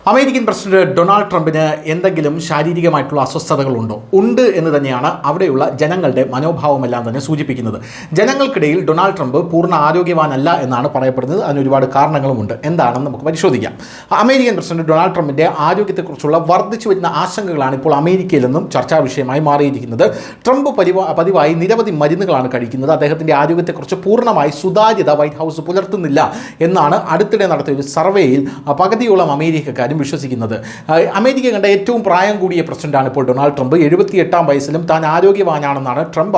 American president Donald ട്രംപിന് എന്തെങ്കിലും ശാരീരികമായിട്ടുള്ള അസ്വസ്ഥതകളുണ്ടോ? ഉണ്ട് എന്ന് തന്നെയാണ് അവിടെയുള്ള ജനങ്ങളുടെ മനോഭാവമെല്ലാം തന്നെ സൂചിപ്പിക്കുന്നത്. ജനങ്ങൾക്കിടയിൽ ഡൊണാൾഡ് ട്രംപ് പൂർണ്ണ ആരോഗ്യവാനല്ല എന്നാണ് പറയപ്പെടുന്നത്. അതിന് ഒരുപാട് കാരണങ്ങളുമുണ്ട്. എന്താണെന്ന് നമുക്ക് പരിശോധിക്കാം. അമേരിക്കൻ പ്രസിഡന്റ് ഡൊണാൾഡ് ട്രംപിൻ്റെ ആരോഗ്യത്തെക്കുറിച്ചുള്ള വർദ്ധിച്ചു വരുന്ന ആശങ്കകളാണ് ഇപ്പോൾ അമേരിക്കയിൽ നിന്നും ചർച്ചാ വിഷയമായി മാറിയിരിക്കുന്നത്. ട്രംപ് പതിവായി നിരവധി മരുന്നുകളാണ് കഴിക്കുന്നത്. അദ്ദേഹത്തിൻ്റെ ആരോഗ്യത്തെക്കുറിച്ച് പൂർണ്ണമായി സുതാര്യത വൈറ്റ് ഹൗസ് പുലർത്തുന്നില്ല എന്നാണ് അടുത്തിടെ നടത്തിയ ഒരു സർവേയിൽ പകുതിയോളം അമേരിക്കക്കാരും വിശ്വസിക്കുന്നത്. അമേരിക്ക കണ്ട ഏറ്റവും പ്രായം കൂടിയ പ്രസിഡന്റാണ് ഇപ്പോൾ ഡൊണാൾഡ് ട്രംപ്. 78 വയസ്സിലും താൻ ആരോഗ്യവാനാണെന്നാണ് ട്രംപ്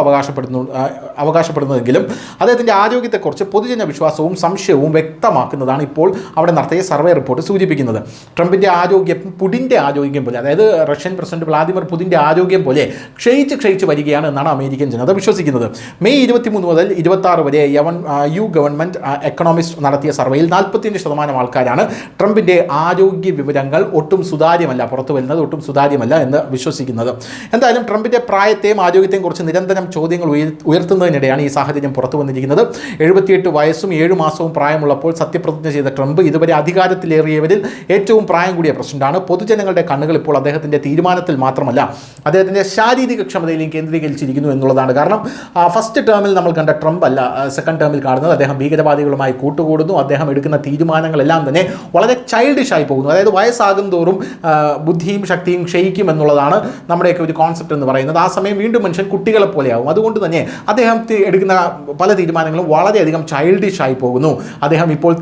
അവകാശപ്പെടുന്നതെങ്കിലും അദ്ദേഹത്തിൻ്റെ ആരോഗ്യത്തെക്കുറിച്ച് പൊതുജന വിശ്വാസവും സംശയവും വ്യക്തമാക്കുന്നതാണ് ഇപ്പോൾ അവിടെ നടത്തിയ സർവേ റിപ്പോർട്ട് സൂചിപ്പിക്കുന്നത്. ട്രംപിൻ്റെ ആരോഗ്യം പുടിൻ്റെ ആരോഗ്യം പോലെ, അതായത് റഷ്യൻ പ്രസിഡന്റ് വ്ളാദിമിർ പുടിൻ്റെ ആരോഗ്യം പോലെ ക്ഷയിച്ച് വരികയാണ് എന്നാണ് അമേരിക്കൻ ജനത വിശ്വസിക്കുന്നത്. മെയ് 23 മുതൽ 26 വരെ യു ഗവൺമെൻറ് എക്കണോമിസ്റ്റ് നടത്തിയ സർവേയിൽ 45% ആൾക്കാരാണ് ട്രംപിൻ്റെ ആരോഗ്യ വിവരങ്ങൾ ഒട്ടും സുതാര്യമല്ല, പുറത്തു വരുന്നത് ഒട്ടും സുതാര്യമല്ല എന്ന് വിശ്വസിക്കുന്നത്. എന്തായാലും ട്രംപിൻ്റെ പ്രായത്തെയും ആരോഗ്യത്തെയും കുറിച്ച് നിരന്തരം ചോദ്യങ്ങൾ ഉയർത്തുന്നതിനിടെയാണ് ഈ സാഹചര്യം പുറത്തു വന്നിരിക്കുന്നത്. 78 വയസ്സും 7 മാസവും പ്രായമുള്ളപ്പോൾ സത്യപ്രതിജ്ഞ ചെയ്ത ട്രംപ് ഇതുവരെ അധികാരത്തിലേറിയവരിൽ ഏറ്റവും പ്രായം കൂടിയ പ്രസിഡന്റാണ്. പൊതുജനങ്ങളുടെ കണ്ണുകൾ ഇപ്പോൾ അദ്ദേഹത്തിൻ്റെ തീരുമാനത്തിൽ മാത്രമല്ല അദ്ദേഹത്തിൻ്റെ ശാരീരിക ക്ഷമതയിലും കേന്ദ്രീകരിച്ചിരിക്കുന്നു എന്നുള്ളതാണ്. കാരണം ഫസ്റ്റ് ടേമിൽ നമ്മൾ കണ്ട ട്രംപ് അല്ല സെക്കൻഡ് ടേമിൽ കാണുന്നത്. അദ്ദേഹം ഭീകരവാദികളുമായി കൂട്ടുകൂടുന്നു. അദ്ദേഹം എടുക്കുന്ന തീരുമാനങ്ങളെല്ലാം തന്നെ വളരെ ചൈൽഡിഷായി പോകുന്നു. അതായത് വയസ്സാകും തോറും ബുദ്ധിയും ശക്തിയും ക്ഷയിക്കും എന്നുള്ളതാണ് നമ്മുടെയൊക്കെ ഒരു കോൺസെപ്റ്റ് എന്ന് പറയുന്നത്. ആ സമയം വീണ്ടും മനുഷ്യൻ കുട്ടികളെ പോലെയാവും. അതുകൊണ്ട് തന്നെ അദ്ദേഹം എടുക്കുന്ന പല തീരുമാനങ്ങളും വളരെയധികം ചൈൽഡിഷായി പോകുന്നു. അദ്ദേഹം ഇപ്പോൾ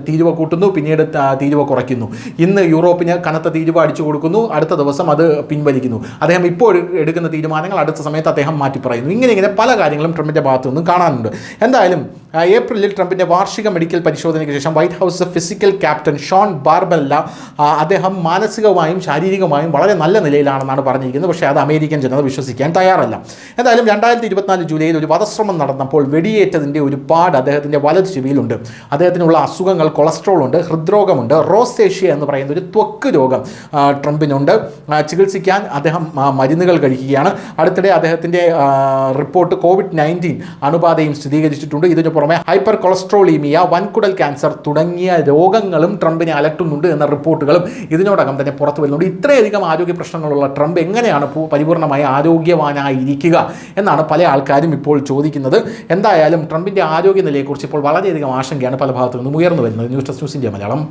തീരുവ കൂട്ടുന്നു, പിന്നീട് തീരുവ കുറയ്ക്കുന്നു. ഇന്ന് യൂറോപ്പിന് കനത്ത തീരുവ അടിച്ചു കൊടുക്കുന്നു, അടുത്ത ദിവസം അത് പിൻവലിക്കുന്നു. അദ്ദേഹം ഇപ്പോൾ എടുക്കുന്ന തീരുമാനങ്ങൾ അടുത്ത സമയത്ത് അദ്ദേഹം മാറ്റി പറയുന്നു. ഇങ്ങനെ പല കാര്യങ്ങളും ട്രംപിൻ്റെ ഭാഗത്തു നിന്നും കാണാനുണ്ട്. എന്തായാലും ഏപ്രിലിൽ ട്രംപിൻ്റെ വാർഷിക മെഡിക്കൽ പരിശോധനയ്ക്ക് ശേഷം white house physical captain Sean Barbella അദ്ദേഹം മാനസികമായും ശാരീരികമായും വളരെ നല്ല നിലയിലാണെന്നാണ് പറഞ്ഞിരിക്കുന്നത്. പക്ഷേ അത് അമേരിക്കൻ ജനത വിശ്വസിക്കാൻ തയ്യാറല്ല. എന്തായാലും 2024 ജൂലൈയിൽ ഒരു വധശ്രമം നടന്നപ്പോൾ വെടിയേറ്റതിൻ്റെ ഒരു പാട് അദ്ദേഹത്തിൻ്റെ വലത് ചെവിയിലുണ്ട്. അദ്ദേഹത്തിനുള്ള അസുഖങ്ങൾ കൊളസ്ട്രോൾ ഉണ്ട്, ഹൃദ്രോഗമുണ്ട്, റോസേഷ്യ എന്ന് പറയുന്ന ഒരു ത്വക്ക് രോഗം ട്രംപിനുണ്ട്. ചികിത്സിക്കാൻ അദ്ദേഹം മരുന്നുകൾ കഴിക്കുകയാണ്. അടുത്തിടെ അദ്ദേഹത്തിൻ്റെ റിപ്പോർട്ട് COVID-19 അണുബാധയും സ്ഥിരീകരിച്ചിട്ടുണ്ട്. ഇതിന് പുറമെ ഹൈപ്പർ കൊളസ്ട്രോളീമിയ, വൻകുടൽ ക്യാൻസർ തുടങ്ങിയ രോഗങ്ങളും ട്രംപിനെ അലട്ടുന്നുണ്ട് എന്ന റിപ്പോർട്ടുകളും ഇതിനോടകം തന്നെ പുറത്തു വരുന്നുണ്ട്. ഇത്രയധികം ആരോഗ്യ പ്രശ്നങ്ങളുള്ള ട്രംപ് എങ്ങനെയാണ് പൂർണ്ണമായി ആരോഗ്യവാനായിരിക്കുക എന്നാണ് പല ആൾക്കാരും ഇപ്പോൾ ചോദിക്കുന്നത്. എന്തായാലും ട്രംപിൻ്റെ ആരോഗ്യനിലയെക്കുറിച്ച് ഇപ്പോൾ വളരെയധികം ആശങ്കയാണ് പല ഭാഗത്തു നിന്നും ഉയർന്നു വരുന്നത്. News desk news India Malayalam.